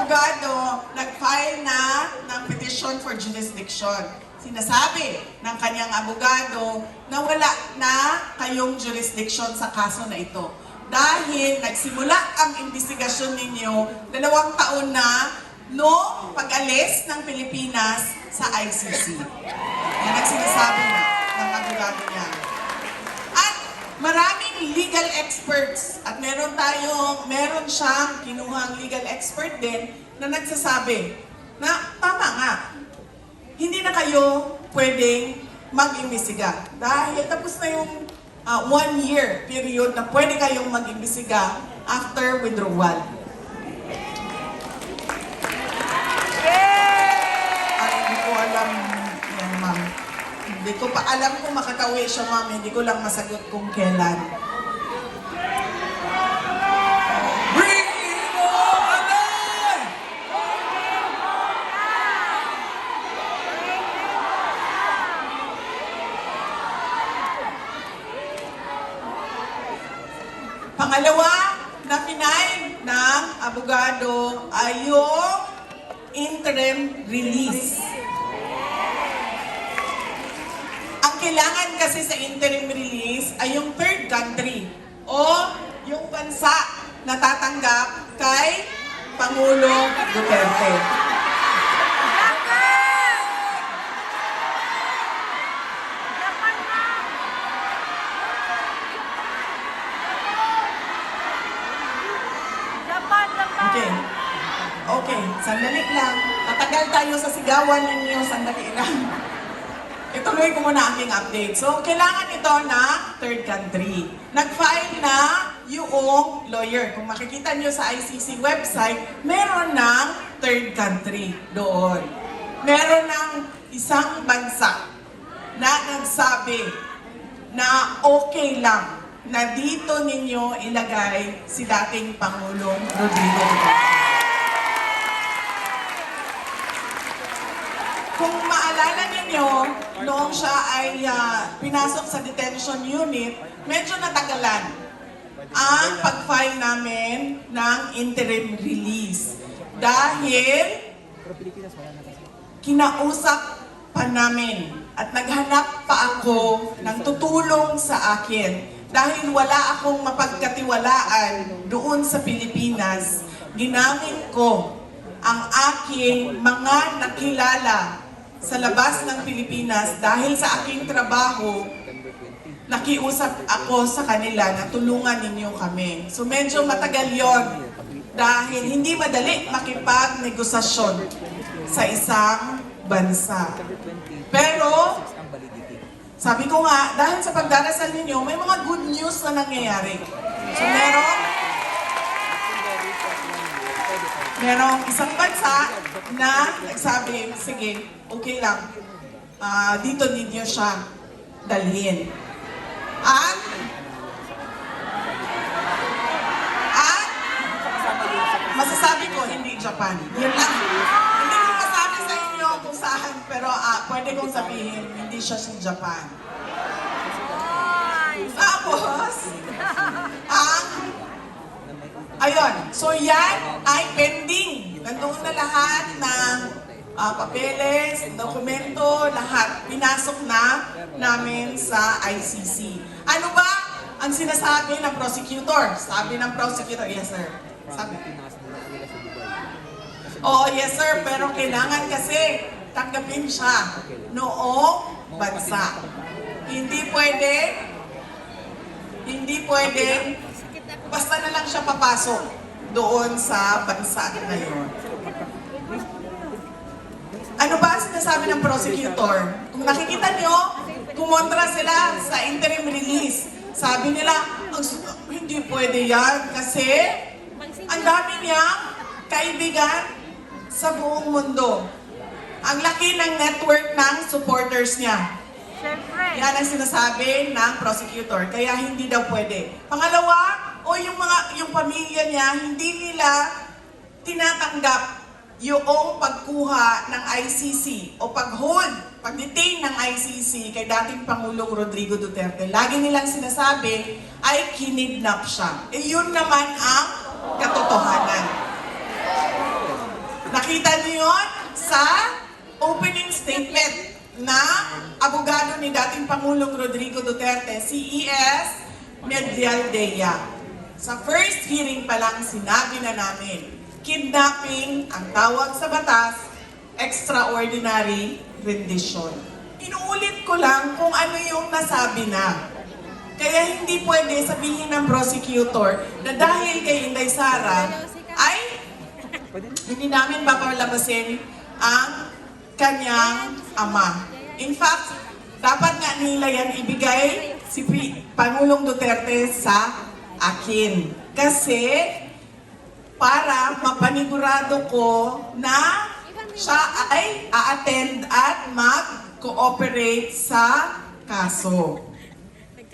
abogado nag-file na ng petition for jurisdiction. Sinasabi ng kanyang abogado na wala na kayong jurisdiction sa kaso na ito. Dahil nagsimula ang investigasyon ninyo 2 taon na noong pag-alis ng Pilipinas sa ICC. Yan ang sinasabi na ng abogado niya. At maraming legal experts at meron siyang kinuhang legal expert din na nagsasabi na tama nga, hindi na kayo pwedeng mag-imbestiga. Dahil tapos na yung 1-year period na pwede kayong mag-imbestiga after withdrawal. Ay, hindi ko alam yan, ma'am. Hindi ko pa alam kung makakauwi siya, ma'am. Hindi ko lang masagot kung kailan. Bring it on! Pangalawa na pinay ng abogado ay yung interim release. Ang kailangan kasi sa interim release ay yung third country o yung bansa na tatanggap kay Pangulong Duterte. Okay, sandali lang. Tatagal tayo sa sigawan ninyo, sandali lang. Ituloy ko muna aking update. So, kailangan ito na third country. Nag-file na yung lawyer. Kung makikita nyo sa ICC website, meron ng third country doon. Meron ng isang bansa na nagsabi na okay lang na dito ninyo ilagay si dating Pangulong Rodrigo Duterte. Kung maalala ninyo, noong siya ay pinasok sa detention unit, medyo natagalan ang pag-file namin ng interim release. Dahil kinausap pa namin at naghanap pa ako ng tutulong sa akin. Dahil wala akong mapagkatiwalaan doon sa Pilipinas, ginamit ko ang aking mga nakilala sa labas ng Pilipinas dahil sa aking trabaho, nakiusap ako sa kanila na tulungan ninyo kami. So medyo matagal yon dahil hindi madali makipag-negosasyon sa isang bansa. Pero, sabi ko nga, dahil sa pagdarasal ninyo, may mga good news na nangyayari. So merong isang bansa na nagsabi, sige, okay lang, dito ninyo siya dalhin. At masasabi ko, hindi Japan. Yun lang. Hindi ko masabi sa inyo kung saan, pero pwede kong sabihin, hindi siya sa Japan. Tapos, ayun, so yan ay pending. Nandoon na lahat ng papeles, dokumento, lahat. Pinasok na namin sa ICC. Ano ba ang sinasabi ng prosecutor? Sabi ng prosecutor, yes sir. Sabi. Oo, yes sir, pero kailangan kasi tanggapin siya noong bansa. Hindi pwede, basta na lang siya papasok doon sa bansa na yun. Ano ba ang sinasabi ng prosecutor? Kung nakikita nyo, kumontra sila sa interim release. Sabi nila, hindi pwede yan kasi ang dami niyang kaibigan sa buong mundo. Ang laki ng network ng supporters niya. Yan ang sinasabi ng prosecutor, kaya hindi daw pwede. Pangalawa, yung pamilya niya, hindi nila tinatanggap yung pagkuha ng ICC o pag-detain ng ICC kay dating Pangulong Rodrigo Duterte. Lagi nilang sinasabi ay kinidnap siya. Yun naman ang katotohanan. ni dating Pangulong Rodrigo Duterte, CES Medialdea. Sa first hearing pa lang sinabi na namin, kidnapping ang tawag sa batas, extraordinary rendition. Inuulit ko lang kung ano yung nasabi na. Kaya hindi pwede sabihin ng prosecutor na dahil kay Inday Sara ay hindi namin papalabasin ang kanyang ama. In fact, dapat nga nila yan ibigay si Pangulong Duterte sa akin. Kasi para mapanigurado ko na siya ay a-attend at mag-cooperate sa kaso.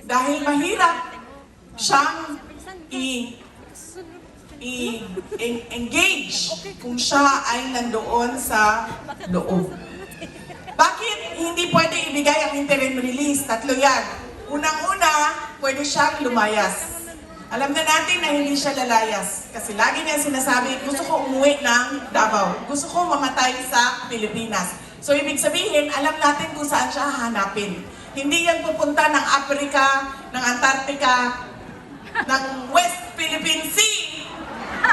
Dahil mahirap siyang i-engage kung siya ay nandoon sa loob. Bakit hindi pwede ibigay ang interim release? Tatlo yan. Unang-una, pwede siyang lumayas. Alam na natin na hindi siya lalayas. Kasi lagi niya sinasabi, gusto ko umuwi ng Davao. Gusto ko mamatay sa Pilipinas. So ibig sabihin, alam natin kung saan siya hahanapin. Hindi yan pupunta ng Africa, ng Antarctica, ng West Philippine Sea.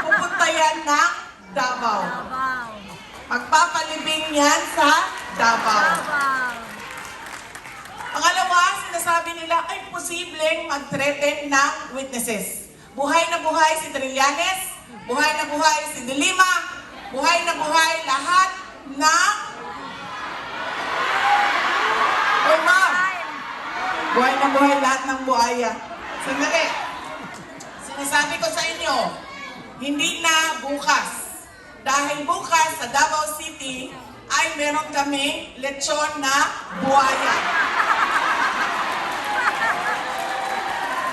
Pupunta yan ng Davao. Magpapalibing yan sa Davao. Pangalawa, sinasabi nila ay posibleng mag-threaten ng witnesses. Buhay na buhay si Trillanes, buhay na buhay si De Lima, buhay na buhay lahat ng... Oy, ma'am! Buhay na buhay lahat ng buhaya. Sandali. Sinasabi ko sa inyo, hindi na bukas. Dahil bukas sa Davao City ay meron kami lechon na buhaya.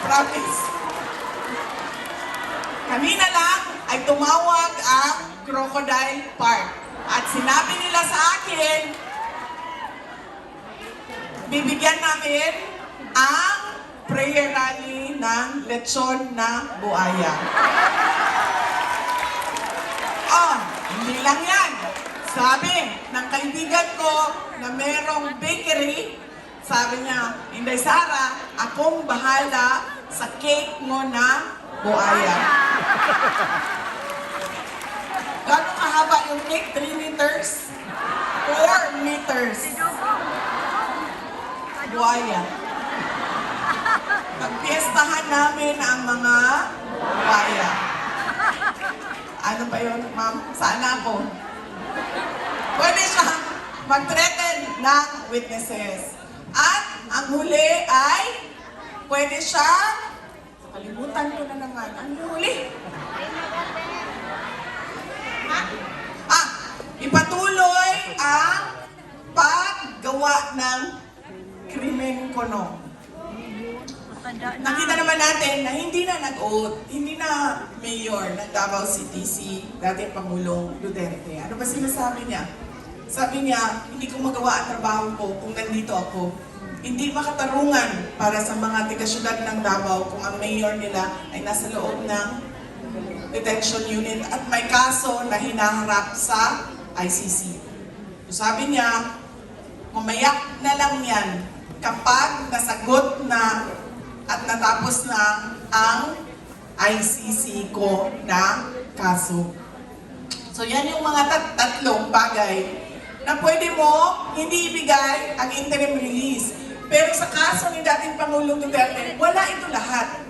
Promise. Kanina lang ay tumawag ang Crocodile Park. At sinabi nila sa akin, bibigyan namin ang prayer rally ng lechon na buhaya. Oh, hindi lang yan. Sabi ng kaibigan ko na merong bakery, sabi niya, Inday Sara, akong bahala sa cake mo na buhaya. Gano'ng kahaba yung cake? 3 meters? 4 meters. Buhaya. Pagpiestahan namin ang mga buhaya. Ano ba yun, ma'am? Sana ako. Pwede siyang mag-threaten ng witnesses. At ang huli ay pwede siyang, kalimutan ko na naman, ang huli? Ipatuloy ang paggawa ng krimen kono. Nakita naman natin na hindi na nag-oath, hindi na mayor ng Davao City si dating Pangulong Duterte. Ano ba sinasabi niya? Sabi niya, hindi ko magawa ang trabaho ko kung nandito ako. Hindi makatarungan para sa mga taga-syudad ng Davao kung ang mayor nila ay nasa loob ng detention unit at may kaso na hinaharap sa ICC. So sabi niya, mamaya na lang yan kapag nasagot na at natapos na ang ICC ko na kaso. So yan yung mga tatlong bagay na pwede mo hindi ibigay ang interim release. Pero sa kaso ni dating Pangulong Duterte, wala ito lahat.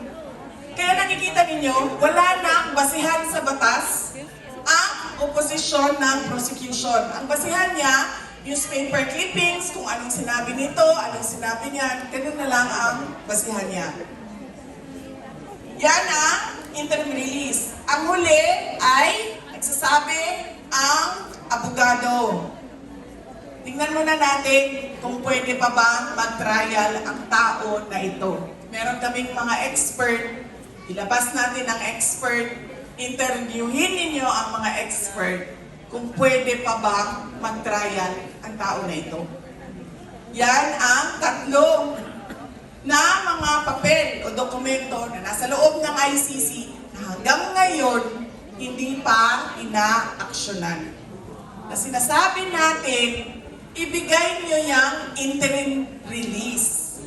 Kaya nakikita ninyo, wala nang basihan sa batas ang oposisyon ng prosecution. Ang basihan niya, newspaper clippings, kung anong sinabi nito, anong sinabi niya, ganun na lang ang basihan niya. Yan ang interim release. Ang huli ay nagsasabi ang abogado. Tingnan muna natin kung pwede pa bang mag-trial ang tao na ito. Meron kaming mga expert, ilabas natin ang expert, interviewin ninyo ang mga expert kung pwede pa bang mag-trial ang tao na ito. Yan ang tatlong na mga papel o dokumento na nasa loob ng ICC na hanggang ngayon hindi pa inaaksyonan. Na sinasabi natin ibigay nyo yung interim release.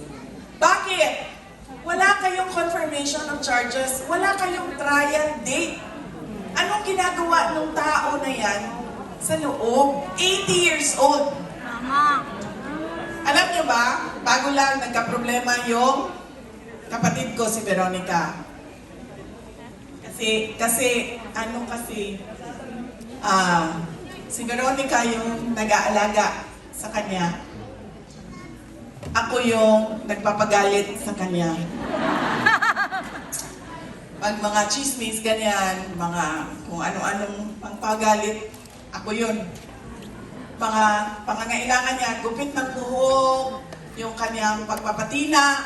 Bakit? Wala kayong confirmation of charges, wala kayong trial date. Anong ginagawa ng tao na yan sa loob? 80 years old. Alam nyo ba, bago lang nagka-problema yung kapatid ko si Veronica. Kasi si Veronica yung nag-aalaga sa kanya. Ako yung nagpapagalit sa kanya. Pag mga chismis, ganyan, mga kung ano-anong pangpagalit, ako yun. Mga pangangailangan niya, gupit ng buhok, yung kanyang pagpapatina,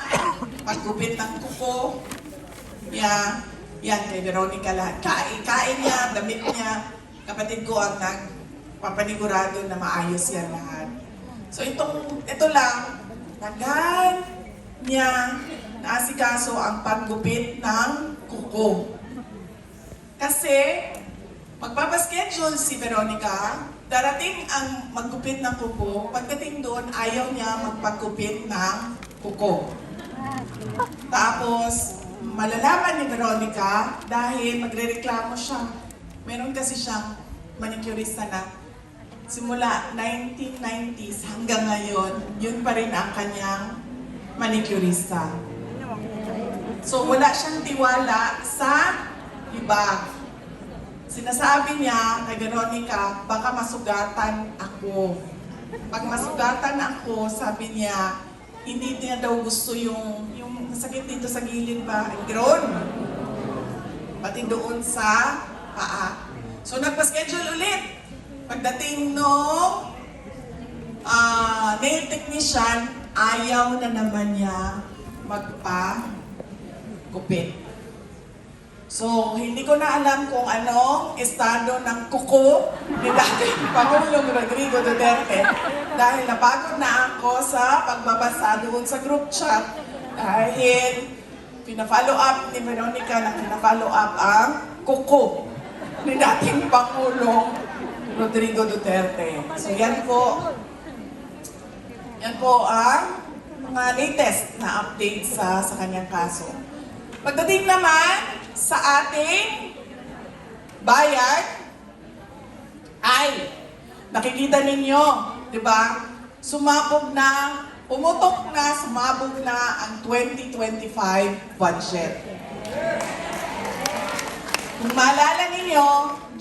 paggupit ng kuko, yan kay Veronica lahat. Kain niya, damit niya, kapatid ko ang nagpapanigurado na maayos yan lahat. So ito lang, tagal niya naasikaso ang paggupit ng kuko. Kasi magpapaschedule si Veronica, darating ang maggupit ng kuko, pagdating doon ayaw niya magpagupit ng kuko. Tapos malalaman ni Veronica dahil magrereklamo siya. Meron kasi siyang manicurista na simula 1990s hanggang ngayon, yun pa rin ang kanyang manicurista. So wala siyang tiwala sa iba. Sinasabi niya kay Veronica, baka masugatan ako. Pag masugatan ako, sabi niya, hindi niya daw gusto yung sakit dito sa gilid ba, grown. Pati doon sa paa. So nagpa-schedule ulit. Pagdating nung nail technician, ayaw na naman niya magpa-gupit. So, hindi ko na alam kung anong estado ng kuko ni dating Pangulong Rodrigo Duterte dahil napagod na ako sa pagbabasa doon sa group chat dahil pina-follow up ni Veronica na pina-follow up ang kuko ni dating Pangulong Rodrigo Duterte. So, yan po ang mga latest na update sa kanyang kaso. Pagdating naman sa ating bayad, ay nakikita ninyo, di ba? Sumabog na ang 2025 budget. Kung maalala ninyo,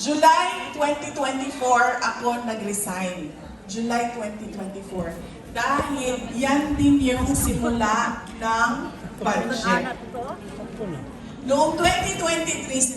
July 2024 ako nag-resign. July 2024. Dahil yan din yung simula ng budget. Noong 2023,